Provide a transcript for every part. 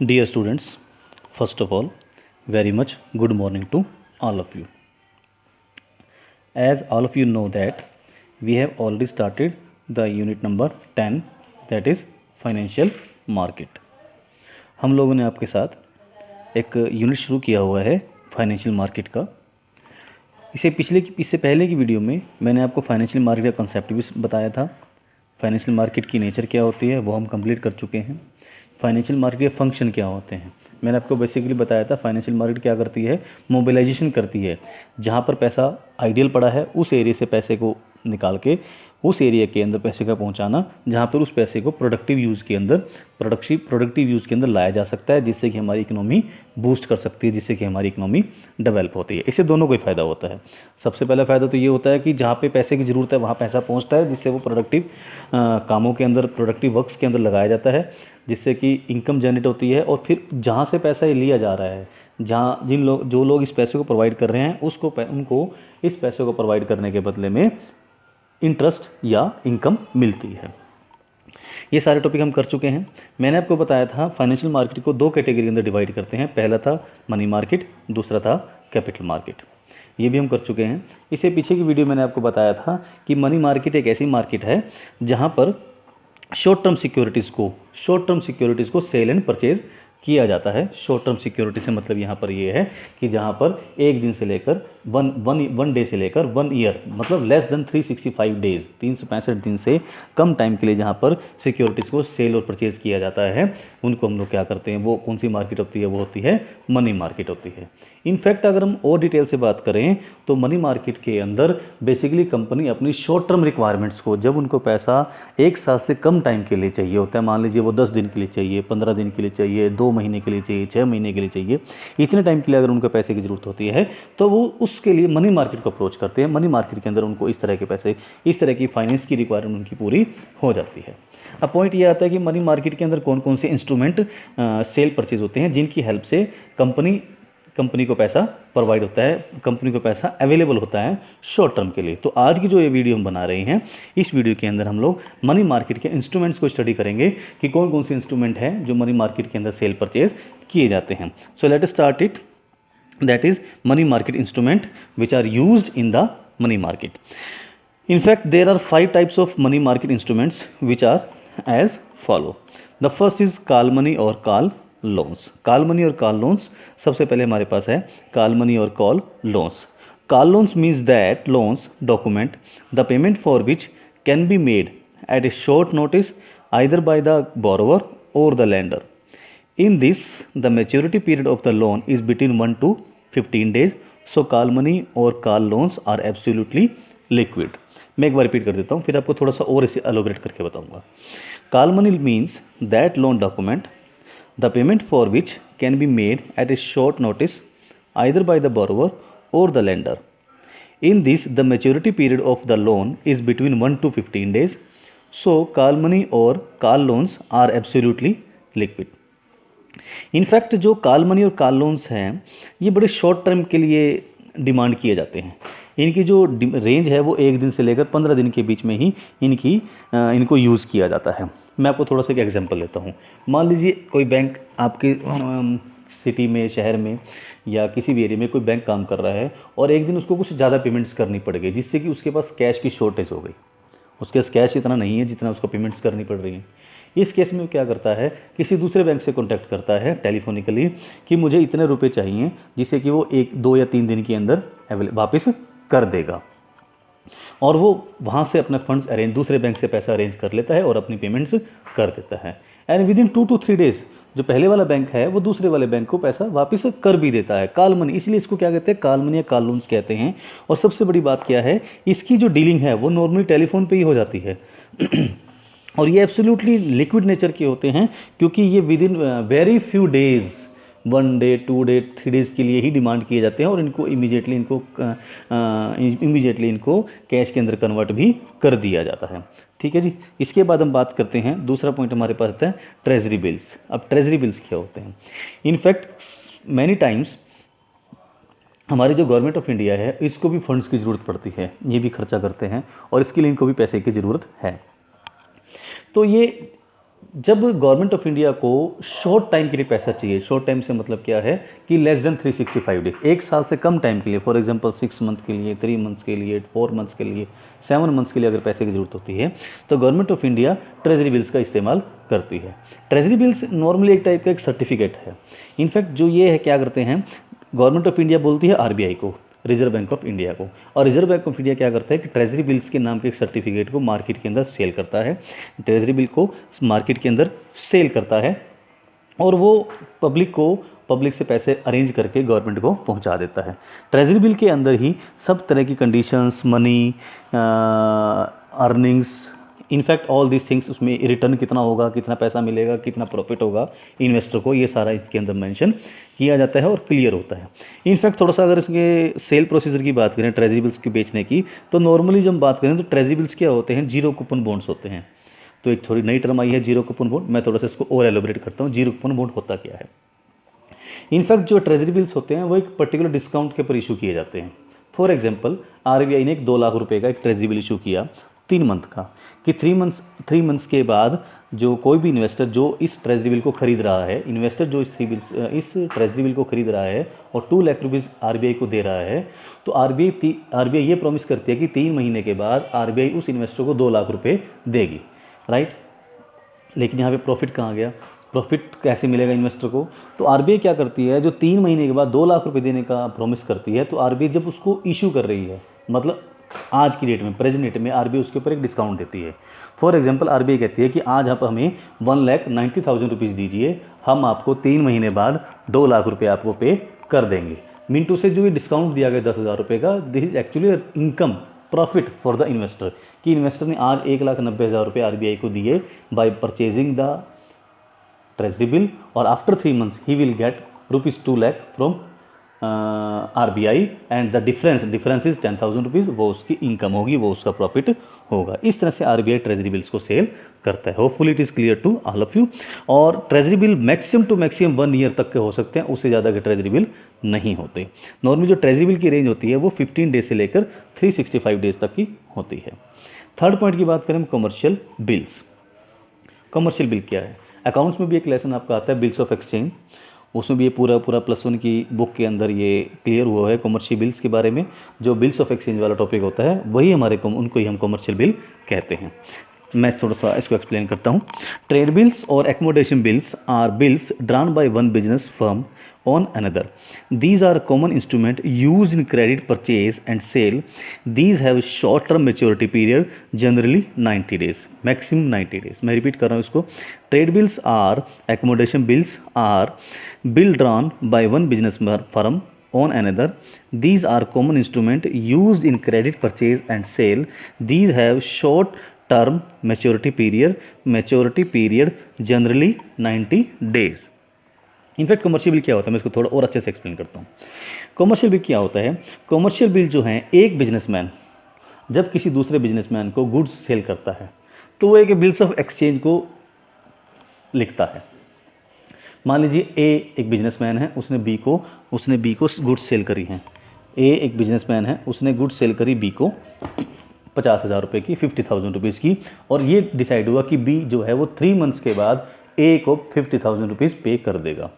Dear students, first of all, very much good morning to all of you. As all of you know that we have already started the unit number 10, that is financial market. हम लोगों ने आपके साथ एक unit शुरू किया हुआ है फाइनेंशियल मार्केट का। इससे पहले की वीडियो में मैंने आपको फाइनेंशियल मार्केट का कंसेप्ट भी बताया था। फाइनेंशियल मार्केट की नेचर क्या होती है वो हम कंप्लीट कर चुके हैं। फाइनेंशियल मार्केट के फंक्शन क्या होते हैं मैंने आपको बेसिकली बताया था। फाइनेंशियल मार्केट क्या करती है, मोबिलाइजेशन करती है। जहाँ पर पैसा आइडियल पड़ा है उस एरिया से पैसे को निकाल के उस एरिया के अंदर पैसे का पहुंचाना, जहाँ पर उस पैसे को प्रोडक्टिव यूज़ के अंदर लाया जा सकता है, जिससे कि हमारी इकोनॉमी बूस्ट कर सकती है, जिससे कि हमारी इकोनॉमी डेवलप होती है। इससे दोनों को ही फ़ायदा होता है। सबसे पहला फ़ायदा तो ये होता है कि जहाँ पे पैसे की ज़रूरत है वहाँ पैसा पहुँचता है, जिससे वो प्रोडक्टिव कामों के अंदर, प्रोडक्टिव वर्क्स के अंदर लगाया जाता है, जिससे कि इनकम जनरेट होती है। और फिर जहाँ से पैसा लिया जा रहा है, जहाँ जो लोग इस पैसे को प्रोवाइड कर रहे हैं उनको इस पैसे को प्रोवाइड करने के बदले में इंटरेस्ट या इनकम मिलती है। ये सारे टॉपिक हम कर चुके हैं। मैंने आपको बताया था फाइनेंशियल मार्केट को दो कैटेगरी के अंदर डिवाइड करते हैं। पहला था मनी मार्केट, दूसरा था कैपिटल मार्केट। ये भी हम कर चुके हैं। इससे पीछे की वीडियो मैंने आपको बताया था कि मनी मार्केट एक ऐसी मार्केट है जहाँ पर शॉर्ट टर्म सिक्योरिटीज़ को सेल एंड परचेज किया जाता है। शॉर्ट टर्म सिक्योरिटी से मतलब यहाँ पर ये है कि जहाँ पर एक दिन से लेकर वन डे से लेकर 1 ईयर, मतलब लेस देन 365 डेज, 365 दिन से कम टाइम के लिए जहाँ पर सिक्योरिटीज़ को सेल और परचेज किया जाता है, उनको हम लोग क्या करते हैं, वो कौन सी मार्केट होती है, वो होती है मनी मार्केट होती है। इनफैक्ट अगर हम और डिटेल से बात करें तो मनी मार्केट के अंदर बेसिकली कंपनी अपनी शॉर्ट टर्म रिक्वायरमेंट्स को, जब उनको पैसा एक साल से कम टाइम के लिए चाहिए होता है, मान लीजिए वो 10 दिन के लिए चाहिए, 15 दिन के लिए चाहिए, 2 महीने के लिए चाहिए, 6 महीने के लिए चाहिए, इतने टाइम के लिए अगर उनको पैसे की ज़रूरत होती है तो वो उसके लिए मनी मार्केट को अप्रोच करते हैं। मनी मार्केट के अंदर उनको इस तरह के पैसे, इस तरह की फाइनेंस की रिक्वायरमेंट उनकी पूरी हो जाती है। अब पॉइंट ये आता है कि मनी मार्केट के अंदर कौन कौन से इंस्ट्रूमेंट सेल परचेज होते हैं जिनकी हेल्प से कंपनी को पैसा प्रोवाइड होता है, कंपनी को पैसा अवेलेबल होता है शॉर्ट टर्म के लिए। तो आज की जो ये वीडियो हम बना रहे हैं, इस वीडियो के अंदर हम लोग मनी मार्केट के इंस्ट्रूमेंट्स को स्टडी करेंगे कि कौन कौन से इंस्ट्रूमेंट हैं जो मनी मार्केट के अंदर सेल परचेज किए जाते हैं। So let us start it, that is money market instrument which are used in the money market. In fact, there are 5 types of money market instruments which are as follow. The first is call money or call loans. Call money और call loans सबसे पहले हमारे पास है call money और call loans. Call loans means that loans document the payment for which can be made at a short notice either by the borrower or the lender. In this, the maturity period of the loan is between 1 to 15 days. So call money or call loans are absolutely liquid. मैं एक बार repeat कर देता हूँ, फिर आपको थोड़ा सा और इसे एलोबरेट करके बताऊँगा। Call money means that loan document the payment for which can be made at a short notice either by the borrower or the lender. In this the maturity period of the loan is between 1 to 15 days. So call money और call loans are absolutely liquid. In fact जो call money और call loans हैं ये बड़े short term के लिए demand किए जाते हैं। इनकी जो रेंज है वो 1 दिन से लेकर 15 दिन के बीच में ही इनको यूज़ किया जाता है। मैं आपको थोड़ा सा एक एग्जांपल लेता हूँ। मान लीजिए कोई बैंक आपके सिटी में, शहर में या किसी भी एरिया में कोई बैंक काम कर रहा है और एक दिन उसको कुछ ज़्यादा पेमेंट्स करनी पड़ गई, जिससे कि उसके पास कैश की शॉर्टेज हो गई। उसके पास कैश इतना नहीं है जितना उसको पेमेंट्स करनी पड़ रही है। इस केस में क्या करता है, किसी दूसरे बैंक से कॉन्टैक्ट करता है टेलीफोनिकली कि मुझे इतने रुपए चाहिए, जिससे कि वो 1, 2 या 3 दिन के अंदर वापस कर देगा। और वो वहाँ से अपने फंड्स दूसरे बैंक से पैसा अरेंज कर लेता है और अपनी पेमेंट्स कर देता है। And with in 2 to 3 days जो पहले वाला बैंक है वो दूसरे वाले बैंक को पैसा वापस कर भी देता है। कॉल मनी, इसलिए इसको क्या कहते हैं, कॉल मनी या कॉल लोन्स कहते हैं। और सबसे बड़ी बात क्या है, इसकी जो डीलिंग है वो नॉर्मली टेलीफोन पे ही हो जाती है और ये एब्सोल्युटली लिक्विड नेचर के होते हैं, क्योंकि ये with in very few days, 1 day, 2 day, 3 days के लिए ही डिमांड किए जाते हैं और इनको इमीडिएटली इनको कैश के अंदर कन्वर्ट भी कर दिया जाता है। ठीक है जी। इसके बाद हम बात करते हैं, दूसरा पॉइंट हमारे पास आता है ट्रेजरी बिल्स। अब ट्रेजरी बिल्स क्या होते हैं? इनफैक्ट मैनी टाइम्स हमारी जो गवर्नमेंट ऑफ इंडिया है इसको भी फंड्स की ज़रूरत पड़ती है, ये भी खर्चा करते हैं और इसके लिए इनको भी पैसे की ज़रूरत है। तो ये जब गवर्नमेंट ऑफ इंडिया को शॉर्ट टाइम के लिए पैसा चाहिए, शॉर्ट टाइम से मतलब क्या है कि लेस देन 365 डेज, एक साल से कम टाइम के लिए, फॉर एग्जांपल 6 मंथ के लिए, 3 मंथ्स के लिए, 4 मंथ्स के लिए, 7 मंथ्स के लिए अगर पैसे की ज़रूरत होती है तो government of India treasury bills का इस्तेमाल करती है। ट्रेजरी बिल्स नॉर्मली एक टाइप का एक सर्टिफिकेट है। इनफैक्ट जो ये है, क्या करते हैं, गवर्नमेंट ऑफ इंडिया बोलती है आरबीआई को, रिजर्व बैंक ऑफ इंडिया को, और रिजर्व बैंक ऑफ इंडिया क्या करता है कि ट्रेजरी बिल्स के नाम के एक सर्टिफिकेट को मार्केट के अंदर सेल करता है, ट्रेजरी बिल को मार्केट के अंदर सेल करता है, और वो पब्लिक से पैसे अरेंज करके गवर्नमेंट को पहुंचा देता है। ट्रेजरी बिल के अंदर ही सब तरह की conditions, money, earnings, in fact all this things, उसमें रिटर्न कितना होगा, कितना पैसा मिलेगा, कितना प्रॉफिट होगा इन्वेस्टर को, ये सारा इसके अंदर मेंशन किया जाता है और क्लियर होता है। इनफैक्ट थोड़ा सा अगर इसके सेल प्रोसीजर की बात करें ट्रेजरी बिल्स की बेचने की, तो नॉर्मली जब बात करें तो ट्रेजरी बिल्स क्या होते हैं, जीरो कूपन बॉन्ड्स होते हैं। तो एक थोड़ी नई टर्म आई है जीरो कूपन बॉन्ड, मैं थोड़ा सा इसको और एलोबरेट करता हूँ। जीरो कूपन बॉन्ड होता क्या है? इनफैक्ट जो ट्रेजरी बिल्स होते हैं वो एक पर्टिकुलर डिस्काउंट के ऊपर इशू किए जाते हैं। फॉर एग्जांपल आरबीआई ने एक 2 लाख रुपए का एक ट्रेजरी बिल इशू किया 3 मंथ का, कि 3 मंथ्स के बाद जो कोई भी इन्वेस्टर जो इस ट्रेजरी बिल को खरीद रहा है, इन्वेस्टर जो इस ट्रेजरी बिल को खरीद रहा है और 2 लाख रुपीज़ आरबीआई को दे रहा है, तो आरबीआई ये प्रॉमिस करती है कि 3 महीने के बाद आरबीआई उस इन्वेस्टर को 2 लाख रुपये देगी, राइट। लेकिन यहाँ पे प्रॉफिट कहाँ गया, प्रॉफिट कैसे मिलेगा इन्वेस्टर को? तो आरबीआई क्या करती है, जो 3 महीने के बाद 2 लाख रुपए देने का प्रॉमिस करती है, तो आरबीआई जब उसको इशू कर रही है, मतलब आज की डेट में, प्रेजेंट डेट में, आरबीआई उसके ऊपर एक डिस्काउंट देती है। फॉर एग्जांपल आरबीआई कहती है कि आज आप हमें 1,90,000 रुपीज़ दीजिए, हम आपको 3 महीने बाद 2 लाख रुपये आपको पे कर देंगे। मिनटू से जो ये डिस्काउंट दिया गया 10,000 रुपये का, this is actually income profit for the investor, कि इन्वेस्टर ने आज 1,90,000 रुपये आरबीआई को दिए by purchasing the treasury bill, और after 3 months he will get ₹2 lakh from RBI, and the difference is 10,000 rupees, वो उसकी इनकम होगी, वो उसका प्रॉफिट होगा। इस तरह से आरबीआई ट्रेजरी बिल्स को सेल करता है। Hopefully it is clear to all of you. और treasury bill maximum to maximum 1 year तक के हो सकते हैं, उससे ज़्यादा के ट्रेजरी बिल नहीं होते। नॉर्मली जो ट्रेजरी बिल की रेंज होती है वो 15 डेज से लेकर 365 डेज तक की होती है। थर्ड पॉइंट की बात करें कमर्शियल बिल्स। कमर्शियल बिल क्या है? अकाउंट्स में भी एक लेसन आपका आता है बिल्स ऑफ एक्सचेंज, उसमें भी ये पूरा +1 की बुक के अंदर ये क्लियर हुआ है कमर्शियल बिल्स के बारे में। जो बिल्स ऑफ एक्सचेंज वाला टॉपिक होता है वही उनको ही हम कमर्शियल बिल कहते हैं। मैं थोड़ा सा इसको एक्सप्लेन करता हूँ। ट्रेड बिल्स और accommodation bills are bills drawn by one business firm on another. These are common instrument used in credit purchase and sale. These have short term maturity period, generally 90 days, maximum 90 days. मैं repeat कर रहा हूँ इसको। Trade bills are, accommodation bills are bill drawn by one business firm on another. These are common instrument used in credit purchase and sale. These have short term maturity period, generally 90 days. In fact commercial bill क्या होता है, मैं इसको थोड़ा और अच्छे से explain करता हूँ। कमर्शियल बिल क्या होता है? कमर्शियल बिल जो है, एक बिजनेसमैन जब किसी दूसरे बिजनेसमैन को गुड्स सेल करता है तो वो एक बिल्स ऑफ एक्सचेंज को लिखता है। मान लीजिए ए एक बिजनेसमैन है, उसने बी को गुड्स सेल करी हैं। ए एक बिजनेसमैन है, उसने गुड्स सेल करी बी को 50,000 रुपये की, 50,000 रुपीज़ की, और ये डिसाइड हुआ कि बी जो है वो 3 मंथ्स के बाद ए को 50,000 रुपीज़ पे कर देगा,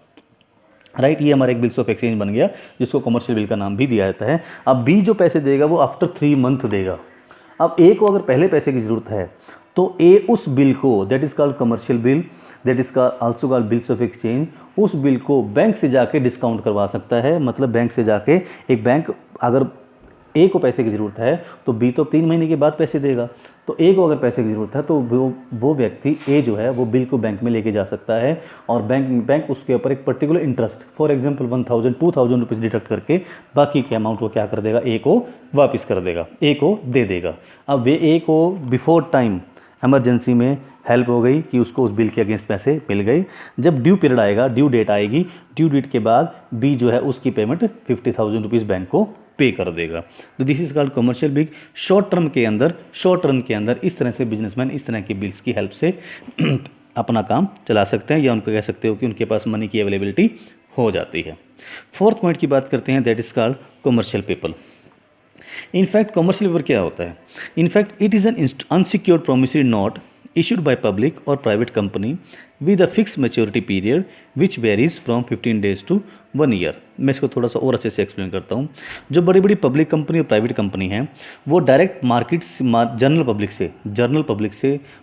राइट। ये हमारा एक बिल्स ऑफ एक्सचेंज बन गया, जिसको कमर्शियल बिल का नाम भी दिया जाता है। अब बी जो पैसे देगा वो आफ्टर 3 मंथ देगा। अब ए को अगर पहले पैसे की ज़रूरत है तो ए उस बिल को, that is called commercial bill, that is also called bills of exchange, उस बिल को बैंक से जाके डिस्काउंट करवा सकता है। मतलब बैंक से जाके, एक बैंक अगर ए को पैसे की ज़रूरत है तो बी तो 3 महीने के बाद पैसे देगा, तो ए को अगर पैसे की ज़रूरत है तो वो व्यक्ति ए जो है वो बिल को बैंक में लेके जा सकता है, और बैंक उसके ऊपर एक particular interest, for example 1,000-2,000 rupees deduct करके बाकी के अमाउंट को क्या कर देगा, ए को वापस कर देगा, ए को दे देगा। अब वे ए को बिफोर टाइम एमरजेंसी में हेल्प हो गई कि उसको उस बिल के अगेंस्ट पैसे मिल गए। जब ड्यू पीरियड आएगा, ड्यू डेट आएगी, ड्यू डेट के बाद बी जो है उसकी पेमेंट 50,000 रुपीज़ बैंक को पे कर देगा। तो this is called commercial bill. Short term के अंदर इस तरह से बिजनेसमैन इस तरह की बिल्स की हेल्प से अपना काम चला सकते हैं, या उनको कह सकते हो कि उनके पास मनी की अवेलेबिलिटी हो जाती है। फोर्थ पॉइंट की बात करते हैं, that is called commercial paper. In fact commercial paper क्या होता है? In fact it is an unsecured promissory note issued by public or private company with a fixed maturity period which varies from 15 days to 1 year। मैं इसको थोड़ा सा और अच्छे से एक्सप्लेन करता हूँ। जो बड़ी बड़ी पब्लिक कंपनी और प्राइवेट कंपनी हैं वो डायरेक्ट मार्केट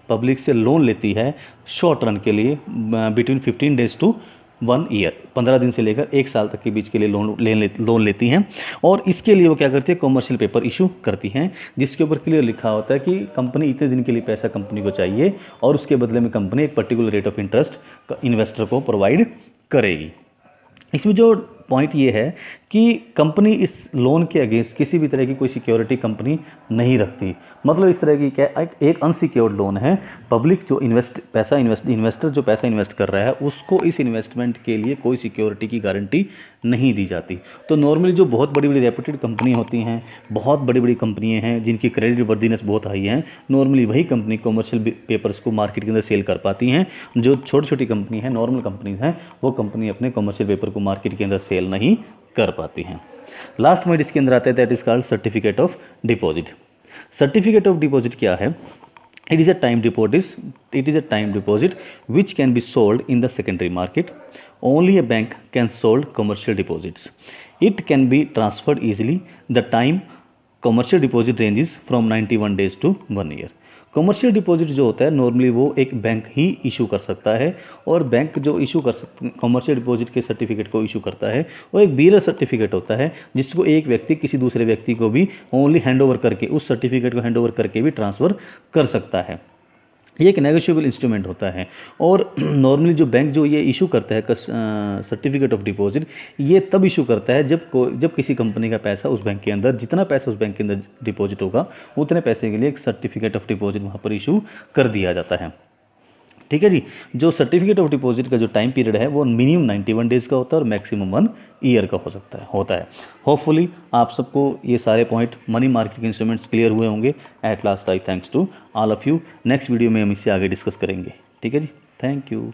पब्लिक से लोन लेती है शॉर्ट रन के लिए बिटवीन 15 डेज टू 1 ईयर, 15 दिन से लेकर 1 साल तक के बीच के लिए लोन लेती हैं। और इसके लिए वो क्या करती है, कॉमर्शियल पेपर इशू करती हैं जिसके ऊपर क्लियर लिखा होता है कि कंपनी इतने दिन के लिए पैसा कंपनी को चाहिए और उसके बदले में कंपनी एक particular rate of interest investor को प्रोवाइड करेगी। इसमें जो पॉइंट ये है कि कंपनी इस लोन के अगेंस्ट किसी भी तरह की कोई सिक्योरिटी कंपनी नहीं रखती। मतलब इस तरह की क्या एक अनसिक्योर्ड लोन है। पब्लिक जो इन्वेस्टर जो पैसा इन्वेस्ट कर रहा है उसको इस इन्वेस्टमेंट के लिए कोई सिक्योरिटी की गारंटी नहीं दी जाती। तो नॉर्मली जो बहुत बड़ी बड़ी रेपुटेड कंपनी होती हैं, बहुत बड़ी बड़ी कंपनियां हैं जिनकी क्रेडिट वर्दीनेस बहुत हाई है, नॉर्मली वही कंपनी कॉमर्शियल पेपर्स को मार्केट के अंदर सेल कर पाती हैं। जो छोटी छोटी कंपनी है, नॉर्मल कंपनीज हैं, वो कंपनी अपने कॉमर्शियल पेपर को मार्केट के अंदर सेल नहीं कर पाती हैं। लास्ट पॉइंट इसके अंदर आता है that is called certificate of deposit. Certificate of deposit क्या है? It is a time deposit which can be sold in the secondary market. Only a bank can sold commercial deposits. It can be transferred easily. The time commercial deposit ranges from 91 days to 1 year. Commercial deposit जो होता है normally वो एक bank ही issue कर सकता है और bank जो इशू कर सकते कमर्शियल डिपॉजिट के सर्टिफिकेट को इशू करता है वो एक बीरर सर्टिफिकेट होता है जिसको एक व्यक्ति किसी दूसरे व्यक्ति को भी ओनली हैंडओवर करके उस सर्टिफिकेट को हैंडओवर करके भी ट्रांसफ़र कर सकता है। ये एक नेगोशिएबल इंस्ट्रूमेंट होता है और नॉर्मली जो बैंक जो ये इशू करता है सर्टिफिकेट ऑफ डिपॉजिट, ये तब इशू करता है जब किसी कंपनी का पैसा उस बैंक के अंदर, जितना पैसा उस बैंक के अंदर डिपॉजिट होगा उतने पैसे के लिए एक सर्टिफिकेट ऑफ डिपॉजिट वहाँ पर इशू कर दिया जाता है। ठीक है जी। जो सर्टिफिकेट ऑफ डिपॉजिट का जो टाइम पीरियड है वो मिनिमम 91 डेज़ का होता है और मैक्सिमम 1 ईयर का होता है। होपफुली आप सबको ये सारे पॉइंट मनी मार्केट के इंस्ट्रूमेंट्स क्लियर हुए होंगे। At last I thanks to all of you. Next video में हम इससे आगे डिस्कस करेंगे। ठीक है जी, थैंक यू।